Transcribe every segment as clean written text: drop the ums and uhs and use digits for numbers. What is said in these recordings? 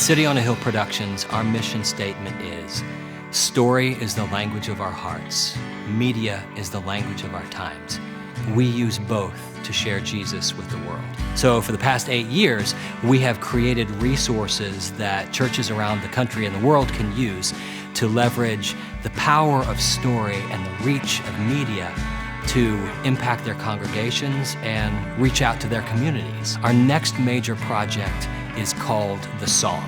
City on a Hill Productions, our mission statement is, story is the language of our hearts. Media is the language of our times. We use both to share Jesus with the world. So for the past 8 years, we have created resources that churches around the country and the world can use to leverage the power of story and the reach of media to impact their congregations and reach out to their communities. Our next major project is called The Song.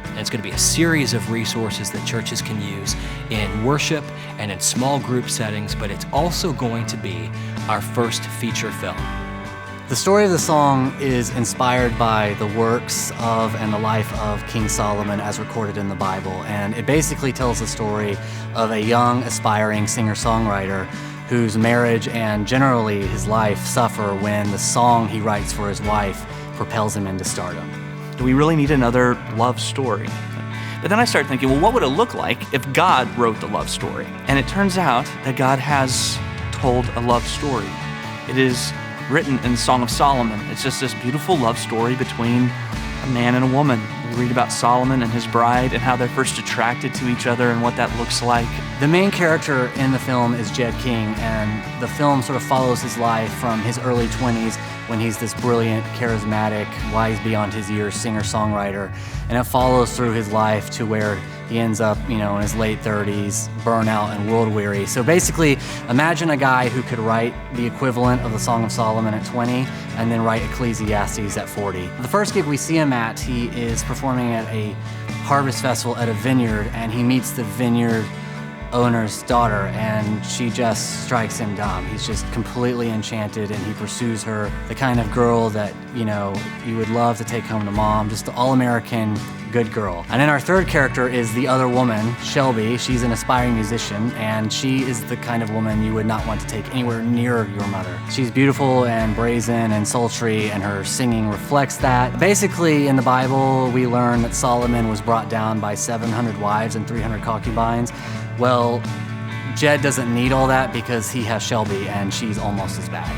And it's going to be a series of resources that churches can use in worship and in small group settings, but it's also going to be our first feature film. The story of the song is inspired by the works of and the life of King Solomon as recorded in the Bible. And it basically tells the story of a young, aspiring singer-songwriter whose marriage and generally his life suffer when the song he writes for his wife propels him into stardom. Do we really need another love story? But then I started thinking, well, what would it look like if God wrote the love story? And it turns out that God has told a love story. It is written in the Song of Solomon. It's just this beautiful love story between a man and a woman. We read about Solomon and his bride and how they're first attracted to each other and what that looks like. The main character in the film is Jed King, and the film sort of follows his life from his early 20s when he's this brilliant, charismatic, wise beyond his years singer-songwriter, and it follows through his life to where he ends up, in his late 30s, burnout and world-weary. So basically, imagine a guy who could write the equivalent of the Song of Solomon at 20 and then write Ecclesiastes at 40. The first gig we see him at, he is performing at a harvest festival at a vineyard, and he meets the vineyard owner's daughter, and she just strikes him dumb. He's just completely enchanted, and he pursues her, the kind of girl that, you would love to take home to mom, just the all-American good girl. And then our third character is the other woman, Shelby. She's an aspiring musician, and she is the kind of woman you would not want to take anywhere near your mother. She's beautiful and brazen and sultry, and her singing reflects that. Basically, in the Bible, we learn that Solomon was brought down by 700 wives and 300 concubines. Well, Jed doesn't need all that because he has Shelby, and she's almost as bad.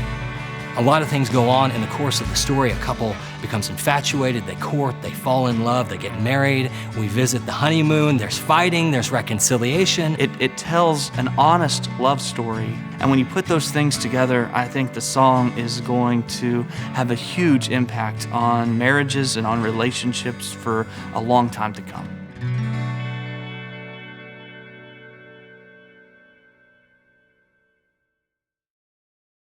A lot of things go on in the course of the story. A couple becomes infatuated, they court, they fall in love, they get married, we visit the honeymoon, there's fighting, there's reconciliation. It tells an honest love story, and when you put those things together, I think the song is going to have a huge impact on marriages and on relationships for a long time to come.